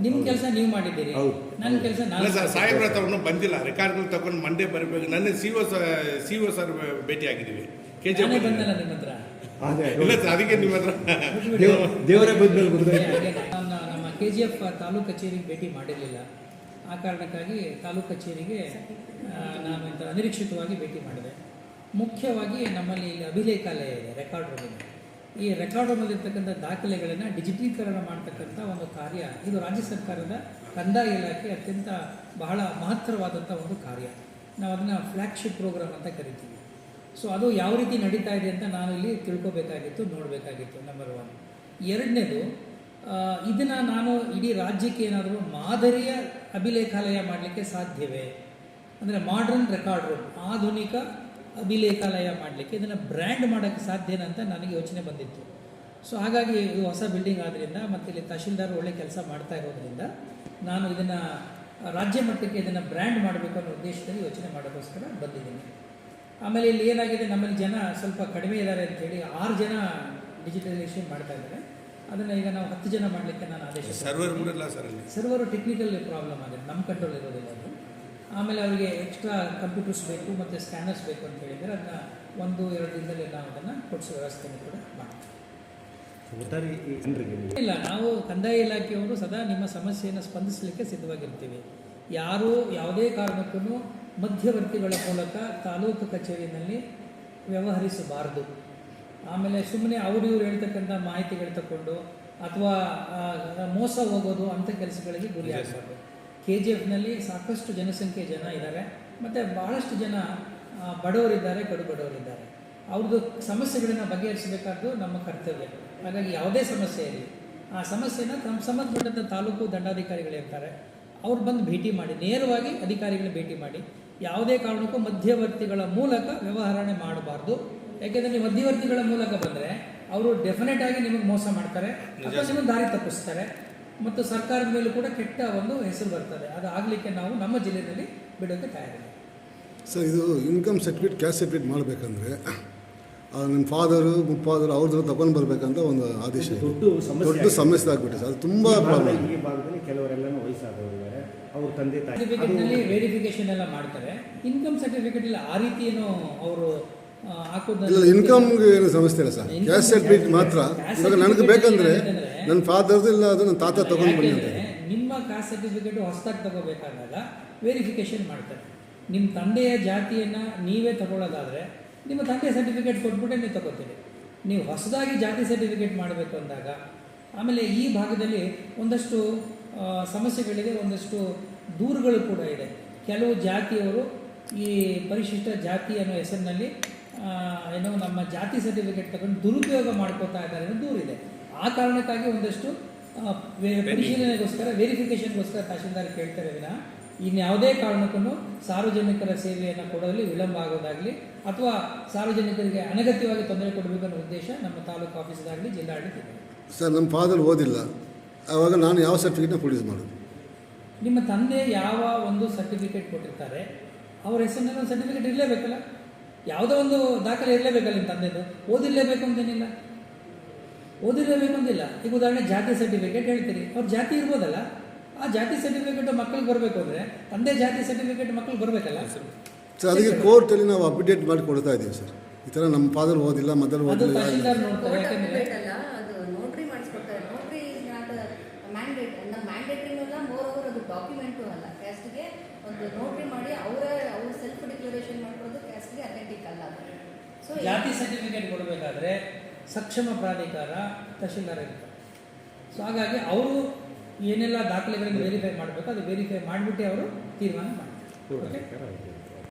ನಿಮ್ಮ ಕೆಲಸ ನೀವು ಮಾಡಿದ್ದೀರಿ, ನನ್ನ ಕೆಲಸ ನಾನು. ಸಾಹೇಬ್ರ ಹತ್ರ ಬಂದಿಲ್ಲ, ರೆಕಾರ್ಡ್ಗಳು ತಗೊಂಡು ಮಂಡೇ ಬರಬೇಕು. ನನ್ನ ಸಿ ಒ ಸರ್ ಭೇಟಿ ಆಗಿದ್ದೀವಿ. ನಾನೇ ಬಂದಲ್ಲ ನಿಮ್ಮ ಹತ್ರ. ಇಲ್ಲ ಸರ್, ಅದಕ್ಕೆ ನಿಮ್ಮ ಹತ್ರ ದೇವರೇ ಬಂದ್ಮೇಲೆ ನಮ್ಮ KGF ತಾಲೂಕು ಕಚೇರಿಗೆ ಭೇಟಿ ಮಾಡಿರಲಿಲ್ಲ. ಆ ಕಾರಣಕ್ಕಾಗಿ ತಾಲೂಕು ಕಚೇರಿಗೆ ನಾನು ಅನಿರೀಕ್ಷಿತವಾಗಿ ಭೇಟಿ ಮಾಡಿದೆ. ಮುಖ್ಯವಾಗಿ ನಮ್ಮಲ್ಲಿ ಇಲ್ಲಿ ಅಭಿಲೇಖಾಲಯ ಇದೆ, ರೆಕಾರ್ಡ್ ರೂಮ್. ಈ ರೆಕಾರ್ಡ್ ರೂಮಲ್ಲಿರ್ತಕ್ಕಂಥ ದಾಖಲೆಗಳನ್ನು ಡಿಜಿಟಲೀಕರಣ ಮಾಡ್ತಕ್ಕಂಥ ಒಂದು ಕಾರ್ಯ, ಇದು ರಾಜ್ಯ ಸರ್ಕಾರದ ಕಂದಾಯ ಇಲಾಖೆ ಅತ್ಯಂತ ಬಹಳ ಮಹತ್ತರವಾದಂಥ ಒಂದು ಕಾರ್ಯ. ನಾವು ಅದನ್ನು ಫ್ಲ್ಯಾಗ್ಶಿಪ್ ಪ್ರೋಗ್ರಾಮ್ ಅಂತ ಕರಿತೀವಿ. ಸೊ ಅದು ಯಾವ ರೀತಿ ನಡೀತಾ ಇದೆ ಅಂತ ನಾನು ಇಲ್ಲಿ ತಿಳ್ಕೊಬೇಕಾಗಿತ್ತು, ನೋಡಬೇಕಾಗಿತ್ತು. ನಂಬರ್ 1. ಎರಡನೇದು, ಇದನ್ನು ನಾನು ಇಡೀ ರಾಜ್ಯಕ್ಕೆ ಏನಾದರೂ ಮಾದರಿಯ ಅಭಿಲೇಖಾಲಯ ಮಾಡಲಿಕ್ಕೆ ಸಾಧ್ಯವೇ, ಅಂದರೆ ಮಾಡ್ರನ್ ರೆಕಾರ್ಡ್ ರೂಮ್, ಆಧುನಿಕ ಅಭಿಲೇಖಾಲಯ ಮಾಡಲಿಕ್ಕೆ ಇದನ್ನು ಬ್ರ್ಯಾಂಡ್ ಮಾಡೋಕ್ಕೆ ಸಾಧ್ಯನಾ ಅಂತ ನನಗೆ ಯೋಚನೆ ಬಂದಿತ್ತು. ಸೊ ಹಾಗಾಗಿ ಇದು ಹೊಸ ಬಿಲ್ಡಿಂಗ್ ಆದ್ದರಿಂದ ಮತ್ತು ಇಲ್ಲಿ ತಹಶೀಲ್ದಾರ್ ಒಳ್ಳೆ ಕೆಲಸ ಮಾಡ್ತಾ ಇರೋದ್ರಿಂದ ನಾನು ಇದನ್ನು ರಾಜ್ಯ ಮಟ್ಟಕ್ಕೆ ಇದನ್ನು ಬ್ರ್ಯಾಂಡ್ ಮಾಡಬೇಕು ಅನ್ನೋ ಉದ್ದೇಶದಲ್ಲಿ ಯೋಚನೆ ಮಾಡೋಕ್ಕೋಸ್ಕರ ಬಂದಿದ್ದೀನಿ. ಆಮೇಲೆ ಇಲ್ಲಿ ಏನಾಗಿದೆ, ನಮ್ಮಲ್ಲಿ ಜನ ಸ್ವಲ್ಪ ಕಡಿಮೆ ಇದ್ದಾರೆ ಅಂಥೇಳಿ 6 ಜನ ಡಿಜಿಟಲೈಸೇಷನ್ ಮಾಡ್ತಾ ಇದ್ದಾರೆ. ಅದನ್ನು ಈಗ ನಾವು 10 ಜನ ಮಾಡಲಿಕ್ಕೆ ನಾನು ಆದೇಶ. ಸರ್ವರು ಟೆಕ್ನಿಕಲ್ ಪ್ರಾಬ್ಲಮ್ ಆಗಿದೆ, ನಮ್ಮ ಕಂಟ್ರೋಲ್ ಇರೋದಿಲ್ಲ ಅದು. ಆಮೇಲೆ ಅವರಿಗೆ ಎಕ್ಸ್ಟ್ರಾ ಕಂಪ್ಯೂಟರ್ಸ್ ಬೇಕು ಮತ್ತು ಸ್ಕ್ಯಾನರ್ಸ್ ಬೇಕು ಅಂತ ಹೇಳಿದರೆ ಅದನ್ನ 1-2 ದಿನದಲ್ಲಿ ನಾವು ಅದನ್ನು ಕೊಡಿಸೋ ವ್ಯವಸ್ಥೆಯನ್ನು ಕೂಡ ಮಾಡ್ತೀವಿ. ಇಲ್ಲ, ನಾವು ಕಂದಾಯ ಇಲಾಖೆಯವರು ಸದಾ ನಿಮ್ಮ ಸಮಸ್ಯೆಯನ್ನು ಸ್ಪಂದಿಸಲಿಕ್ಕೆ ಸಿದ್ಧವಾಗಿರ್ತೀವಿ. ಯಾರೂ ಯಾವುದೇ ಕಾರಣಕ್ಕೂ ಮಧ್ಯವರ್ತಿಗಳ ಮೂಲಕ ತಾಲೂಕು ಕಚೇರಿಯಲ್ಲಿ ವ್ಯವಹರಿಸಬಾರ್ದು. ಆಮೇಲೆ ಸುಮ್ಮನೆ ಅವರು ಇವರು ಹೇಳ್ತಕ್ಕಂಥ ಮಾಹಿತಿಗಳು ತಗೊಂಡು ಅಥವಾ ಮೋಸ ಹೋಗೋದು ಅಂಥ ಕೆಲಸಗಳಿಗೆ ಗುರಿ ಆಗಬಾರ್ದು. KGFನಲ್ಲಿ ಸಾಕಷ್ಟು ಜನಸಂಖ್ಯೆ ಜನ ಇದ್ದಾರೆ ಮತ್ತು ಬಹಳಷ್ಟು ಜನ ಬಡವರಿದ್ದಾರೆ, ಕಡು ಬಡವರಿದ್ದಾರೆ. ಅವ್ರದ್ದು ಸಮಸ್ಯೆಗಳನ್ನು ಬಗೆಹರಿಸಬೇಕಾದ್ದು ನಮ್ಮ ಕರ್ತವ್ಯ. ಹಾಗಾಗಿ ಯಾವುದೇ ಸಮಸ್ಯೆ ಇರಲಿ, ಆ ಸಮಸ್ಯೆನ ತಮ್ಮ ಸಂಬಂಧಪಟ್ಟಂಥ ತಾಲೂಕು ದಂಡಾಧಿಕಾರಿಗಳಿರ್ತಾರೆ, ಅವ್ರು ಬಂದು ಭೇಟಿ ಮಾಡಿ, ನೇರವಾಗಿ ಅಧಿಕಾರಿಗಳ ಭೇಟಿ ಮಾಡಿ. ಯಾವುದೇ ಕಾರಣಕ್ಕೂ ಮಧ್ಯವರ್ತಿಗಳ ಮೂಲಕ ವ್ಯವಹಾರಣೆ ಮಾಡಬಾರ್ದು. ಯಾಕೆಂದರೆ ನೀವು ಮಧ್ಯವರ್ತಿಗಳ ಮೂಲಕ ಬಂದರೆ ಅವರು ಡೆಫಿನೆಟ್ ಆಗಿ ನಿಮಗೆ ಮೋಸ ಮಾಡ್ತಾರೆ ಅಥವಾ ನಿಮಗೆ ದಾರಿ ತಪ್ಪಿಸ್ತಾರೆ ಮತ್ತು ಸರ್ಕಾರದ ಮೇಲೂ ಕೂಡ ಕೆಟ್ಟ ಒಂದು ಹೆಸರು ಬರ್ತದೆ. ಅದು ಆಗಲಿಕ್ಕೆ ನಾವು ನಮ್ಮ ಜಿಲ್ಲೆಯಲ್ಲಿ ಬಿಡೋಕ್ಕೆ ತಯಾರಿಲ್ಲ. ಸರ್, ಇದು ಇನ್ಕಮ್ ಸರ್ಟಿಫಿಕೇಟ್, ಕ್ಯಾಸ್ಟ್ ಸರ್ಟಿಫಿಕೇಟ್ ಮಾಡಬೇಕಂದ್ರೆ ನನ್ನ ಫಾದರು ಮುಪ್ಪಾದರು ಅವ್ರದ್ದು ತಗೊಂಡು ಬರಬೇಕಂತ ಒಂದು ಆದೇಶ. ದೊಡ್ಡ ಸಮಸ್ಯೆ ಆಗಿಬಿಟ್ಟೆ ಸರ್, ಅದು ತುಂಬ ಪ್ರಾಬ್ಲಮ್. ಈ ಭಾಗದಲ್ಲಿ ಕೆಲವರೆಲ್ಲ ವಯಸ್ಸಾದವರಿದ್ದಾರೆ, ಅವ್ರ ತಂದೆ ತಾಯಿ ಸರ್ಟಿಫಿಕೇಟ್ನಲ್ಲಿ ವೆರಿಫಿಕೇಶನ್ ಎಲ್ಲ ಮಾಡ್ತಾರೆ. ಇನ್ಕಮ್ ಸರ್ಟಿಫಿಕೇಟ್ ಇಲ್ಲ, ಆ ರೀತಿ ಏನು ಅವರು ಇಲ್ಲ, ಇನ್ಕಮ್ಗೆ ಏನು ಸಮಸ್ಯೆ ಇಲ್ಲ ಸರ್, ಕ್ಯಾಸ್ಟ್ ಸರ್ಟಿಫಿಕೇಟ್ ಮಾತ್ರ. ಇವಾಗ ನನಗೆ ಬೇಕಂದ್ರೆ ನನ್ನ ಫಾದರ್ದು ಇಲ್ಲ ಅದು ನನ್ನ ತಾತ ತಗೊಂಡು ಬನ್ನಿ ಅಂತ. ನಿಮ್ಮ ಕ್ಯಾಸ್ಟ್ ಸರ್ಟಿಫಿಕೇಟ್ ಹೊಸದಾಗಿ ತಗೋಬೇಕಾದಾಗ ವೆರಿಫಿಕೇಶನ್ ಮಾಡ್ತಾರೆ. ನಿಮ್ಮ ತಂದೆಯ ಜಾತಿಯನ್ನು ನೀವೇ ತಗೊಳ್ಳೋದಾದರೆ ನಿಮ್ಮ ತಂದೆ ಸರ್ಟಿಫಿಕೇಟ್ ಕೊಟ್ಬಿಟ್ಟೆ ನೀವು ತಗೋತೀರಿ. ನೀವು ಹೊಸದಾಗಿ ಜಾತಿ ಸರ್ಟಿಫಿಕೇಟ್ ಮಾಡಬೇಕು ಅಂದಾಗ ಆಮೇಲೆ ಈ ಭಾಗದಲ್ಲಿ ಒಂದಷ್ಟು ಸಮಸ್ಯೆಗಳಿದೆ, ಒಂದಷ್ಟು ದೂರುಗಳು ಕೂಡ ಇದೆ. ಕೆಲವು ಜಾತಿಯವರು ಈ ಪರಿಶಿಷ್ಟ ಜಾತಿ ಅನ್ನೋ ಹೆಸರಿನಲ್ಲಿ ಏನೋ ನಮ್ಮ ಜಾತಿ ಸರ್ಟಿಫಿಕೇಟ್ ತಗೊಂಡು ದುರುಪಯೋಗ ಮಾಡ್ಕೋತಾ ಇದ್ದಾರೆ ಅನ್ನೋ ದೂರಿದೆ. ಆ ಕಾರಣಕ್ಕಾಗಿ ಒಂದಷ್ಟು ಪರಿಶೀಲನೆಗೋಸ್ಕರ ವೆರಿಫಿಕೇಷನ್ಗೋಸ್ಕರ ತಹಶೀಲ್ದಾರ್ ಕೇಳ್ತಾರೆ ವಿನಃ ಇನ್ಯಾವುದೇ ಕಾರಣಕ್ಕೂ ಸಾರ್ವಜನಿಕರ ಸೇವೆಯನ್ನು ಕೊಡೋದಲ್ಲಿ ವಿಳಂಬ ಆಗೋದಾಗಲಿ ಅಥವಾ ಸಾರ್ವಜನಿಕರಿಗೆ ಅನಗತ್ಯವಾಗಿ ತೊಂದರೆ ಕೊಡಬೇಕು ಅನ್ನೋ ಉದ್ದೇಶ ನಮ್ಮ ತಾಲೂಕು ಆಫೀಸ್ದಾಗಲಿ ಜಿಲ್ಲಾಡಳಿತ ಇದೆ. ಸರ್, ನಮ್ಮ ಫಾದರ್ ಓದಿಲ್ಲ, ಆವಾಗ ನಾನು ಯಾವ ಸರ್ಟಿಫಿಕೇಟ್ನ ಪ್ರೊಡ್ಯೂಸ್ ಮಾಡೋದು? ನಿಮ್ಮ ತಂದೆ ಯಾವ ಒಂದು ಸರ್ಟಿಫಿಕೇಟ್ ಕೊಟ್ಟಿರ್ತಾರೆ ಅವ್ರ ಹೆಸರಿನಲ್ಲಿ ಒಂದು ಸರ್ಟಿಫಿಕೇಟ್ ಇರಲೇಬೇಕಲ್ಲ, ಯಾವುದೋ ಒಂದು ದಾಖಲೆ ಇರಲೇಬೇಕಲ್ಲ. ನಿಮ್ಮ ತಂದೆದು ಓದಿರಲೇಬೇಕು ಅಂತೇನಿಲ್ಲ, ಓದಿರಲೇಬೇಕು ಅಂತಿಲ್ಲ. ಈಗ ಉದಾಹರಣೆ ಜಾತಿ ಸರ್ಟಿಫಿಕೇಟ್ ಹೇಳ್ತೀರಿ, ಅವ್ರ ಜಾತಿ ಇರ್ಬೋದಲ್ಲ, ಆ ಜಾತಿ ಸರ್ಟಿಫಿಕೇಟ್ ಮಕ್ಕಳಿಗೆ ಬರಬೇಕು ಅಂದರೆ ತಂದೆ ಜಾತಿ ಸರ್ಟಿಫಿಕೇಟ್ ಮಕ್ಕಳಿಗೆ ಬರಬೇಕಲ್ಲ ಸರ್. ಅದಕ್ಕೆ ಕೋರ್ಟಲ್ಲಿ ನಾವು ಅಪ್ಡೇಟ್ ಮಾಡಿ ಕೊಡ್ತಾ ಇದ್ದೀವಿ ಸರ್. ಈ ಥರ ನಮ್ಮ ಫಾದರ್ ಓದಿಲ್ಲ, ಮದರ್ ಓದಿಲ್ಲ, ತಹಶೀಲ್ದಾರ್ ನೋಡ್ತಾರೆ. ಯಾಕಂದರೆ ಅದು ನೋಟ್ರಿ ಮಾಡಿಸ್ಕೊಡ್ತಾರೆ. ನೋಟ್ರಿ ಇಸ್ ನಾಟ್ ಮ್ಯಾಂಡೇಟ್, ಮ್ಯಾಂಡೇಟ್ರಿನಲ್ಲ, ಮೋರ್ ಓವರ್ ಅದು ಡಾಕ್ಯುಮೆಂಟು ಅಲ್ಲ. ಕ್ಯಾಸ್ಟ್ಗೆ ಒಂದು ನೋಟ್ರಿ ಮಾಡಿ ಅವ್ರ ಸೆಲ್ಫ್ ಡಿಕ್ಲರೇಷನ್ ಮಾಡ್ಕೊಳ್ಳೋದು ಕ್ಯಾಸ್ಟ್ಗೆ ಅಥೆಂಟಿಕ್ ಅಲ್ಲ. ಸೊ ಜಾತಿ ಸರ್ಟಿಫಿಕೇಟ್ ಕೊಡಬೇಕಾದ್ರೆ ಸಕ್ಷಮ ಪ್ರಾಧಿಕಾರ ತಹಶೀಲ್ದಾರ್ ಇರ್ತಾರೆ. ಸೊ ಹಾಗಾಗಿ ಅವರು ಏನೆಲ್ಲ ದಾಖಲೆಗಳನ್ನು ವೆರಿಫೈ ಮಾಡಬೇಕು ಅದು ವೆರಿಫೈ ಮಾಡಿಬಿಟ್ಟೆ ಅವರು ತೀರ್ಮಾನ ಮಾಡ್ತಾರೆ.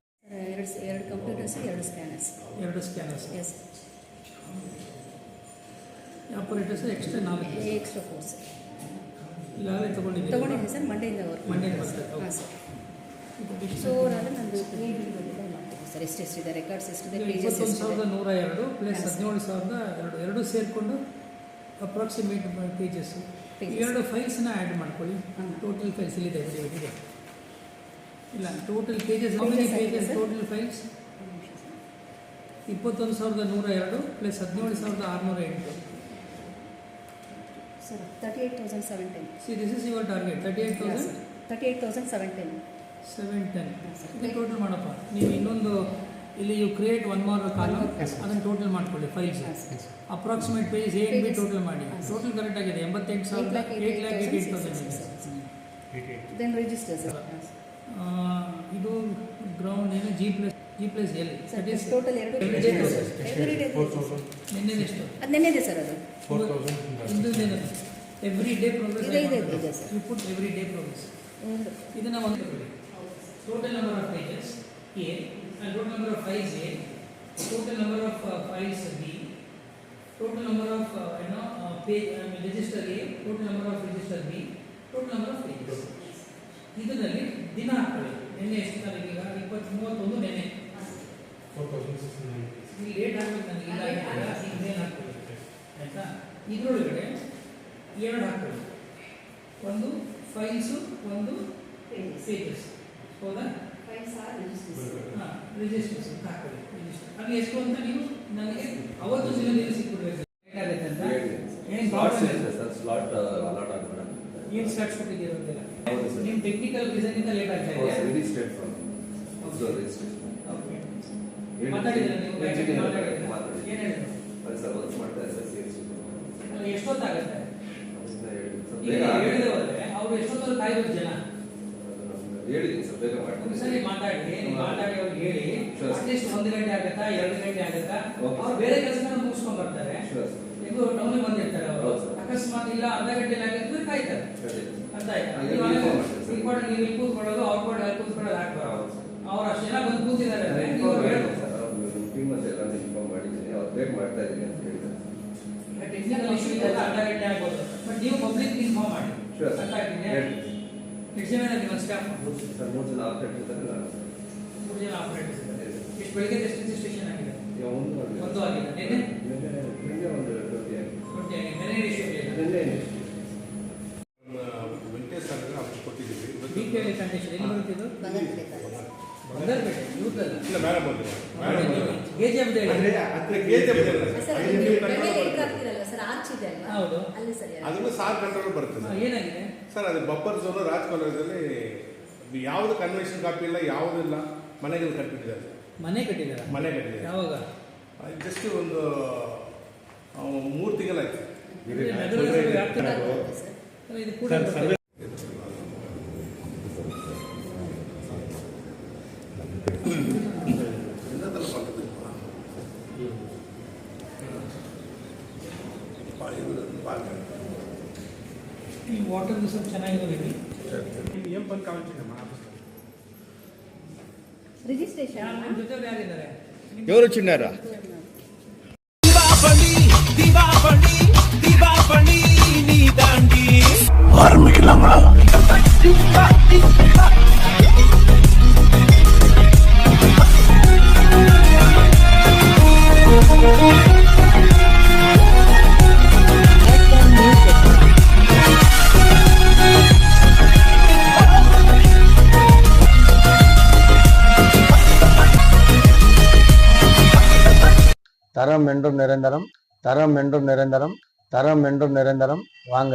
ಎರಡು computers, 2 scanners. 2 scanners, yes. Operators extra 4 extra 4 sir. ಈಗಾಗಲೇ ತೊಗೊಂಡಿದ್ದೀನಿ ಸರ್, ಮಂಡೆಯಿಂದ ಬರ್ತದೆ. ಹಾಂ ಸರ್. ಸೊ ಓವರಾಲ್ ನಂದು ಮಾಡ್ತೀವಿ ಸರ್. ಎಷ್ಟಿದೆ ರೆಕಾರ್ಡ್ಸ್, ಎಷ್ಟಿದೆ ಪೇಜಸ್? 21,102 ಪ್ಲಸ್ 17,002 ಎರಡು ಸೇರಿಕೊಂಡು ಅಪ್ರಾಕ್ಸಿಮೇಟ್ ಪೇಜಸ್ಸು. 2 ಫೈಲ್ಸ್ನ ಆ್ಯಡ್ ಮಾಡ್ಕೊಳ್ಳಿ. ಟೋಟಲ್ ಫೈಲ್ಸ್ ಇಲ್ಲಿದೆ, ಇದೆ ಇಲ್ಲ. Total pages pages total files 21,102 plus 17,608. Sir, 38,710. See, this is your target, 38,000. 38,710. 710. Yes, sir. ಇದು ಟೋಟಲ್ ಮಾಡಪ್ಪ. ನೀವು ಇನ್ನೊಂದು ಇಲ್ಲಿ you create one more column, ಅದನ್ನು ಟೋಟಲ್ ಮಾಡ್ಕೊಳ್ಳಿ files. Approximate pages A B total ಮಾಡಿ. ಟೋಟಲ್ ಕರೆಕ್ಟ್ ಆಗಿದೆ 88,88,000. Then register, sir. ಇದು ಗ್ರೌಂಡ್ ಏನು G plus L. Sir, That is total ಎರಡು every day process. Every day process. ನಿನ್ನೆ ಎಷ್ಟು? ಅದು ನೆನ್ನೆದೆ ಸರ್ ಅದು. Every day progress. ಇದೆ sir. You put every day progress. ಇದನ್ನ ಒಂದು total number of pages A and total number of files A, total number of files B, total number of page register A, total number of register B, total number of pages. ಇದರಲ್ಲಿ ದಿನ ಹಾಕೊಳ್ಳಿ. ನಿನ್ನೆ ಎಷ್ಟು ತಾರೀಕು? ಈಗ 31 ನೆನ್ನೆ. 4,690. ಇಲ್ಲಿ date ಹಾಕ್ಬೇಕು ನನಗೆ. ಇಲ್ಲ ಇದೇನು ಹಾಕ್ಕೊಳ್ಳಿ ಆಯ್ತಾ? ಇದರೊಳಗಡೆ ಎರಡು ಹಾಕ್ಕೊಳ್ಳಿ. ಒಂದು ಫೈಲ್ಸು, ಒಂದು ಪೇಜಸ್. ಹೌದಾ? ಹಾಂ, ರಿಜಿಸ್ಟರ್ಸ್ ಹಾಕೊಳ್ಳಿ. ರಿಜಿಸ್ಟರ್ ಅದು ಎಷ್ಟು ಅಂತ ನೀವು ನನಗೆ ಅವತ್ತು ದಿನದಲ್ಲಿ ಸಿಕ್ಬಿಡ್ಬೇಕು. ಏನಾಗುತ್ತೆ ಅಂತ ಏನು ಏನು ಸ್ಟಾರ್ಟ್ಸ್ ಕೊಟ್ಟಿದ್ದೀರ ಅಂತೆಲ್ಲ ನಿಮ್ಮ ಟೆಕ್ನಿಕಲ್ ರೀಸನ್ನಿಂದ ಲೇಟ್ ಆಗ್ತಾ ಇದೆ. ಮಾತಾಡಿದ್ರೆ ನೀವು ಏನು ಹೇಳಿದ್ರು? ಎಷ್ಟೊತ್ತಾಗುತ್ತೆ? ಈಗ ಹೇಳಿದ್ರೆ ಅವ್ರು ಎಷ್ಟೊತ್ತಲ್ಲಿ ಕಾಯ್ಬೇಕು ಜನ? ಸರಿ ಮಾತಾಡಿ, ನೀವು ಮಾತಾಡಿ ಅವ್ರಿಗೆ ಹೇಳಿ. ಅಟ್ಲೀಸ್ಟ್ 1 ಗಂಟೆ ಆಗುತ್ತಾ, 2 ಗಂಟೆ ಆಗುತ್ತಾ? ಅವ್ರು ಬೇರೆ ಕೆಲಸನ ಮುಗಿಸ್ಕೊಂಡ್ ಬರ್ತಾರೆ. ಇದು ಟೌನಿಗೆ ಬಂದಿರ್ತಾರೆ ಅವರು. ಅಕಸ್ಮಾತ್ ಇಲ್ಲ ಅರ್ಧ ಗಂಟೆ ಆಗಿದ್ರೆ ಕಾಯ್ತಾರೆ. ಅರ್ಥ ಆಯ್ತಾ? ಇಂಪಾರ್ಟೆಂಟ್ ನೀವು ಇಲ್ಲಿ ಕೂತ್ಕೊಳ್ಳೋದು, ಅವ್ರ ಕೂಡ ಅಲ್ಲಿ ಕೂತ್ಕೊಳ್ಳೋದು ಹಾಕ್ಬಾರ್ದು. ಅವ್ರು ಅಷ್ಟು ಜನ ಬಂದು ಕೂತಿದ್ದಾರೆ ಅಂದ್ರೆ ನೀವು ಹೇಳ್ಬೇಕು. ಟೆಕ್ನಿಕಲ್ ಇಶ್ಯೂ ಇದೆ, ಅರ್ಧ ಗಂಟೆ ಆಗ್ಬೋದು. ಬಟ್ ನೀವು ಪಬ್ಲಿಕ್ ಇನ್ಫಾರ್ಮ್ ಮಾಡಿ. ಅರ್ಥ ಆಗ್ತಿದೆ? ಎಷ್ಟು ಜನ ನಿಮ್ಮ ಸ್ಟಾಫ್? 3 ಜನ ಆಪರೇಟರ್ಸ್ ಇದ್ದಾರೆ. 3 ಜನ ಆಪರೇಟರ್ಸ್ ಇದ್ದಾರೆ. ಎಷ್ಟು ಬೆಳಿಗ್ಗೆ ಎಷ್ಟು ರಿಜಿಸ್ಟ್ರೇಷನ್ ಆಗಿದೆ? ಒಂದು ಆಗಿದೆ. ನಿನ್ನೆ ಒಂದು 20 ಆಗಿದೆ. ನೆನ್ನೆ ಇಶ್ಯೂ ಇಲ್ಲ. ವೆಂಕಟೇಶ್ ಸರ್ ಕೊಟ್ಟಿದ್ದೀವಿ. ಡಿಕೆಲಿ ಕಂಡೀಷನ್ ಎಲ್ಲಿ ಬರುತ್ತಿದ್ದು? ಬಂಗಾರಪೇಟೆ. ಯೂತಲ್ಲ. ಇಲ್ಲ ಬೇರೆ ಬಂದಿದೆ. ಗೇಜ್ ಹಬ್ಬದ ಹೇಳಿ. ಹೌದು. ಅದನ್ನು ಸಾರ್ ಕಂಟ್ರೋಲ್ ಬರ್ತದೆ. ಏನಾಗಿದೆ ಸರ್? ಅದು ಬಫರ್ ಝೋನ್ ರಾಜ್ ಕಾಲೇಜಲ್ಲಿ ಯಾವುದು ಕನ್ವೆನ್ಷನ್ ಕಾಪಿ ಇಲ್ಲ, ಯಾವುದಿಲ್ಲ. ಮನೆಗಳು ಕಟ್ಟಿದ್ದಾರೆ. ಮನೆ ಕಟ್ಟಿದ್ದಾರೆ. ಮನೆ ಕಟ್ಟಿದ್ದಾರೆ. ಯಾವಾಗ? ಜಸ್ಟ್ ಒಂದು 3 ತಿಂಗಳಾಯ್ತು. ಇದು ಕೂಡ ಈ ವಾಟರ್ ಸ್ವಲ್ಪ ಚೆನ್ನಾಗಿರೋದು. ఏం పని కావాల్సింది మా ఆఫీస్ ರಿಜಿಸ್ಟ್ರೇಷನ್ ಜೊತೆ ಯಾರಿದ್ದಾರೆ? ఎవరు చిన్నారా? தரம் என்றும் நிரந்தரம், தரம் என்றும் நிரந்தரம், தரம் என்றும் நிரந்தரம். வாங்க.